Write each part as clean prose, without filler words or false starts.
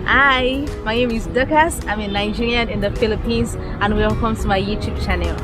Hi, my name is Dorcas. I'm a Nigerian in the Philippines and welcome to my YouTube channel.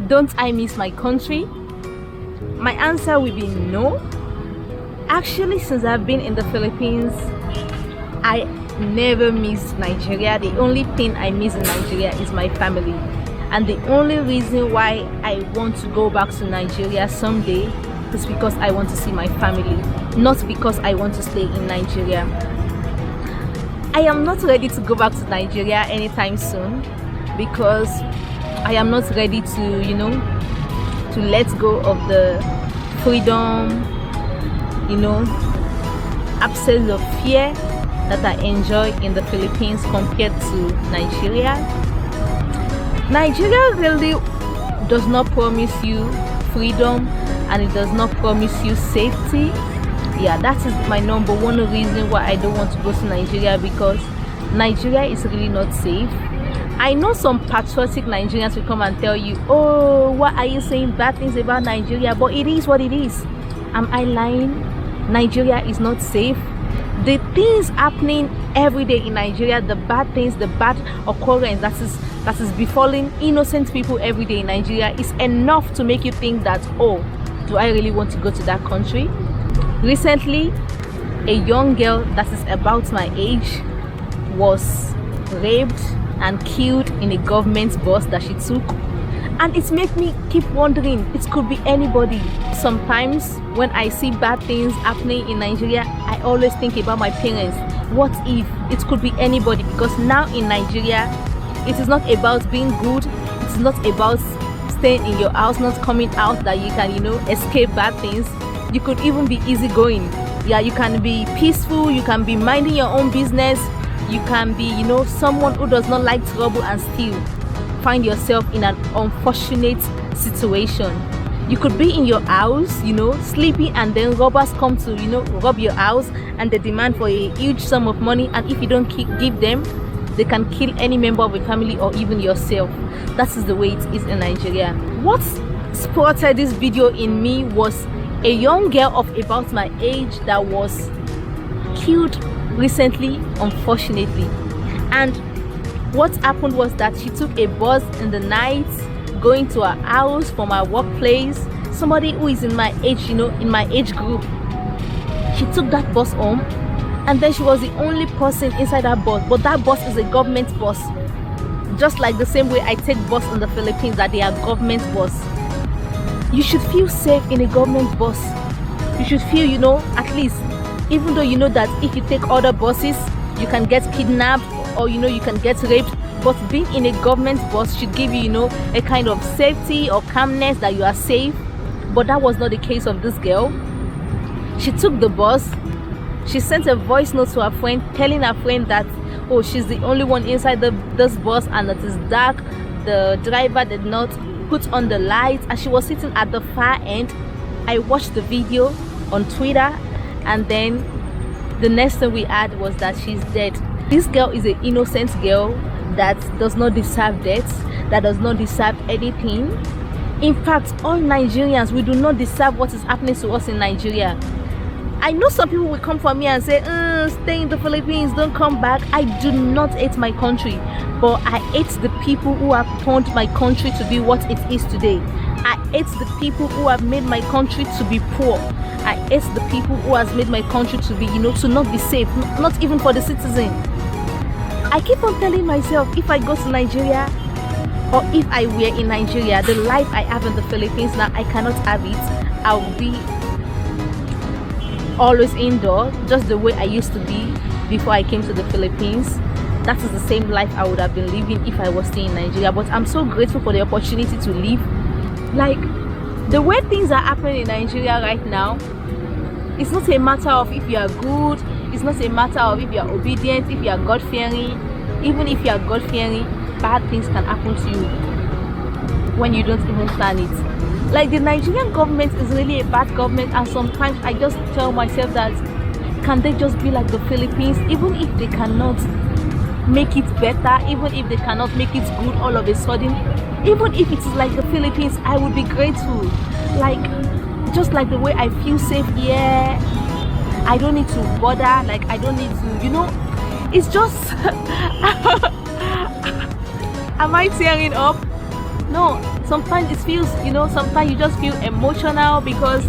Don't I miss my country? My answer will be no. Actually, since I've been in the Philippines, I never miss Nigeria. The only thing I miss in Nigeria is my family. And the only reason why I want to go back to Nigeria someday is because I want to see my family, not because I want to stay in Nigeria. I am not ready to go back to Nigeria anytime soon because I am not ready to let go of the freedom, absence of fear that I enjoy in the Philippines compared to Nigeria. Nigeria really does not promise you freedom and it does not promise you safety. Yeah, that is my number one reason why I don't want to go to Nigeria, because Nigeria is really not safe. I know some patriotic Nigerians will come and tell you, oh, why are you saying bad things about Nigeria? But it is what it is. Am I lying? Nigeria is not safe. The things happening every day in Nigeria, the bad things, the bad occurrence that is befalling innocent people every day in Nigeria is enough to make you think that, oh, do I really want to go to that country? Recently, a young girl that is about my age was raped and killed in a government bus that she took, and it makes me keep wondering, it could be anybody. Sometimes when I see bad things happening in Nigeria, I always think about my parents. What if it could be anybody? Because now in Nigeria, it is not about being good, it's not about staying in your house, not coming out, that you can escape bad things. You could even be easygoing. Yeah, you can be peaceful, you can be minding your own business. You can be, someone who does not like trouble and still find yourself in an unfortunate situation. You could be in your house, sleeping, and then robbers come to, rob your house, and they demand for a huge sum of money, and if you don't give them, they can kill any member of a family or even yourself. That is the way it is in Nigeria. What spotted this video in me was a young girl of about my age that was killed recently, unfortunately. And what happened was that she took a bus in the night going to her house from her workplace. Somebody who is in my age, in my age group. She took that bus home, and then she was the only person inside that bus. But that bus is a government bus, just like the same way I take bus in the Philippines, that they are government bus. You should feel safe in a government bus. You should feel, at least, even though you know that if you take other buses, you can get kidnapped or you can get raped. But being in a government bus should give you a kind of safety or calmness that you are safe. But that was not the case of this girl. She took the bus. She sent a voice note to her friend, telling her friend that, oh, she's the only one inside this bus and it is dark. The driver did not put on the lights and she was sitting at the far end. I watched the video on Twitter, and then the next thing we had was that she's dead. This girl is an innocent girl that does not deserve death, that does not deserve anything. In fact, all Nigerians, we do not deserve what is happening to us in Nigeria. I know some people will come for me and say, stay in the Philippines, don't come back. I do not hate my country, but I hate the people who have turned my country to be what it is today. I hate the people who have made my country to be poor. I hate the people who has made my country to be, to not be safe, not even for the citizen. I keep on telling myself, if I go to Nigeria, or if I were in Nigeria, the life I have in the Philippines now, I cannot have it. I'll be always indoor, just the way I used to be before I came to the Philippines. That is the same life I would have been living if I was still in Nigeria. But I'm so grateful for the opportunity to live. Like, the way things are happening in Nigeria right now, it's not a matter of if you are good, it's not a matter of if you are obedient, if you are God-fearing. Even if you are God-fearing, bad things can happen to you when you don't even plan it. Like, the Nigerian government is really a bad government, and sometimes I just tell myself that, can they just be like the Philippines? Even if they cannot make it better, even if they cannot make it good all of a sudden, even if it is like the Philippines, I would be grateful. Like, just like the way I feel safe here, I don't need to bother, like I don't need to, it's just am I tearing up? No, sometimes it feels, sometimes you just feel emotional because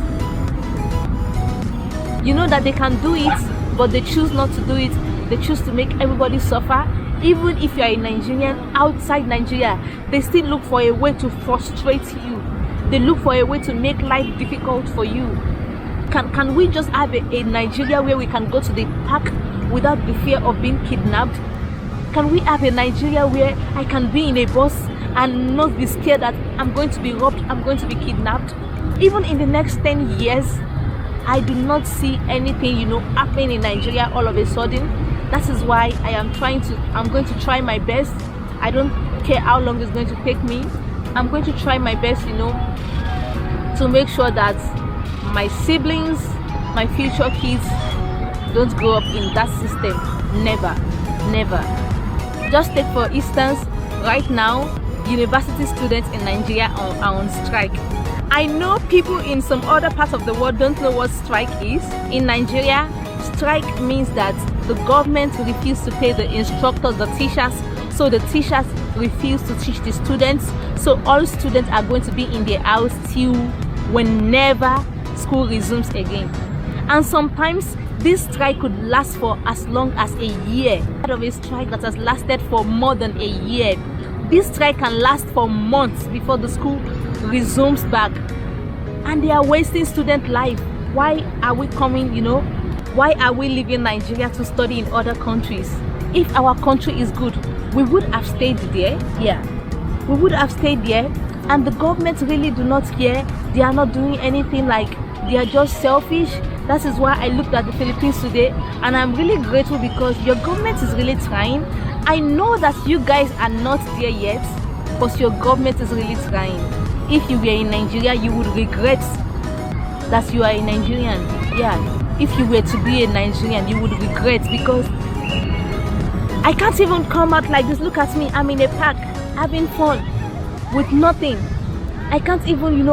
you know that they can do it, but they choose not to do it. They choose to make everybody suffer. Even if you are a Nigerian outside Nigeria, they still look for a way to frustrate you. They look for a way to make life difficult for you. Can we just have a Nigeria where we can go to the park without the fear of being kidnapped? Can we have a Nigeria where I can be in a bus and not be scared that I'm going to be robbed, I'm going to be kidnapped? Even in the next 10 years, I do not see anything, happening in Nigeria all of a sudden. That is why I'm going to try my best. I don't care how long it's going to take me. I'm going to try my best, to make sure that my siblings, my future kids don't grow up in that system. Never. Just take for instance, right now, university students in Nigeria are on strike. I know people in some other parts of the world don't know what strike is. In Nigeria, strike means that the government refuses to pay the instructors, the teachers, so the teachers refuse to teach the students. So all students are going to be in their house till whenever school resumes again. And sometimes this strike could last for as long as a year. Part of a strike that has lasted for more than a year. This strike can last for months before the school resumes back. And they are wasting student life. Why are we coming, why are we leaving Nigeria to study in other countries? If our country is good, we would have stayed there. Yeah, we would have stayed there. And the government really do not care. They are not doing anything, like they are just selfish. That is why I looked at the Philippines today, and I'm really grateful because your government is really trying. I know that you guys are not there yet, but your government is really trying. If you were in Nigeria, you would regret that you are a Nigerian. Yeah, if you were to be a Nigerian, you would regret, because I can't even come out like this. Look at me, I'm in a park having fun with nothing. I can't even,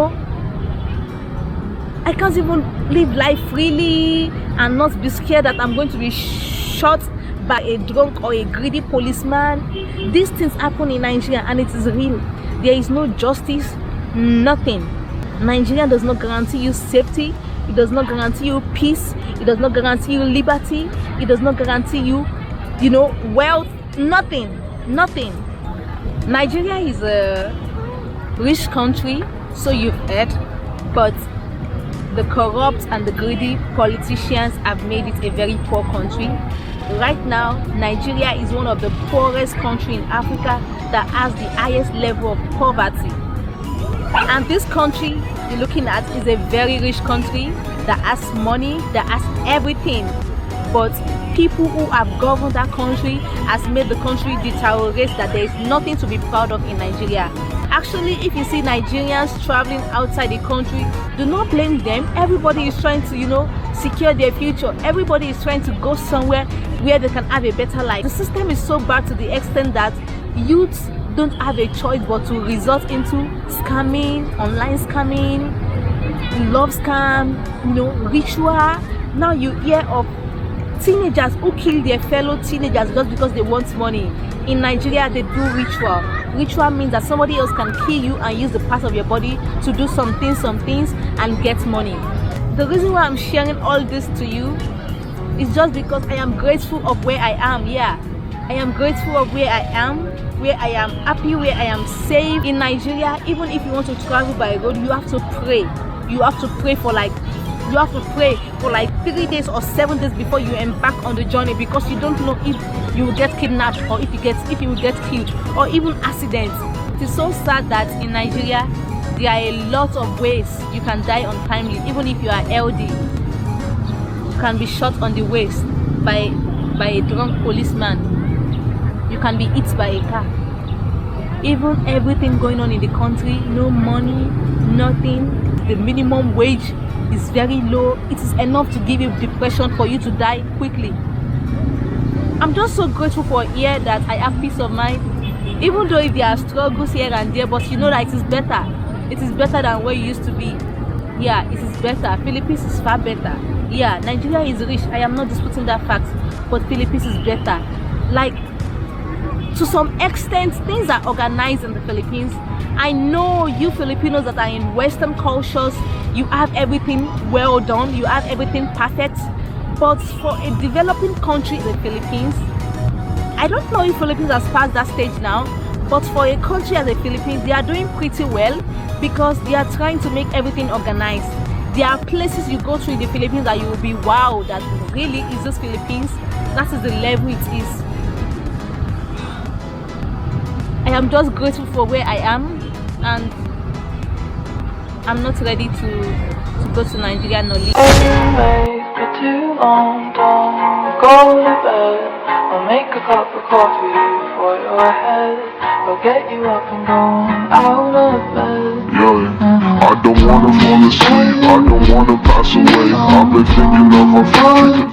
I can't even live life freely and not be scared that I'm going to be shot by a drunk or a greedy policeman. These things happen in Nigeria and it is real. There is no justice, nothing. Nigeria does not guarantee you safety. It does not guarantee you peace. It does not guarantee you liberty. It does not guarantee you, wealth. Nothing. Nigeria is a rich country, so you've heard, but the corrupt and the greedy politicians have made it a very poor country. Right now, Nigeria is one of the poorest countries in Africa that has the highest level of poverty. And this country you're looking at is a very rich country that has money, that has everything. But people who have governed that country has made the country deteriorate, that there is nothing to be proud of in Nigeria. Actually, if you see Nigerians traveling outside the country, do not blame them. Everybody is trying to, secure their future. Everybody is trying to go somewhere where they can have a better life. The system is so bad to the extent that youths don't have a choice but to resort into scamming, online scamming, love scam, ritual. Now you hear of teenagers who kill their fellow teenagers just because they want money. In Nigeria, they do ritual. Ritual means that somebody else can kill you and use the part of your body to do some things and get money. The reason why I'm sharing all this to you is just because I am grateful of where I am. Yeah, I am grateful of where I am happy, where I am safe. In Nigeria, even if you want to travel by road, you have to pray. You have to pray for like 3 days or 7 days before you embark on the journey, because you don't know if you will get kidnapped or if you will get killed or even accidents. It is so sad that in Nigeria there are a lot of ways you can die untimely. Even if you are LD, you can be shot on the waist by a drunk policeman. You can be hit by a car. Even everything going on in the country, no money, nothing. The minimum wage is very low. It is enough to give you depression for you to die quickly. I'm just so grateful for here that I have peace of mind, even though if there are struggles here and there, but you know that it is better. It is better than where you used to be. Yeah, it is better. Philippines is far better. Yeah, Nigeria is rich. I am not disputing that fact, but Philippines is better. Like, to some extent, things are organized in the Philippines. I know you Filipinos that are in Western cultures, you have everything well done, you have everything perfect. But for a developing country, the Philippines, I don't know if Philippines has passed that stage now, but for a country as the Philippines, they are doing pretty well because they are trying to make everything organized. There are places you go to in the Philippines that you will be wow, that really is this Philippines. That is the level it is. I am just grateful for where I am, and I'm not ready to go to Nigeria no leave. For too long, don't go to bed. I'll make a cup of coffee for your head. I'll get you up and going out of bed. Yeah, I don't wanna fall asleep, I don't wanna pass away. I've been thinking of our future.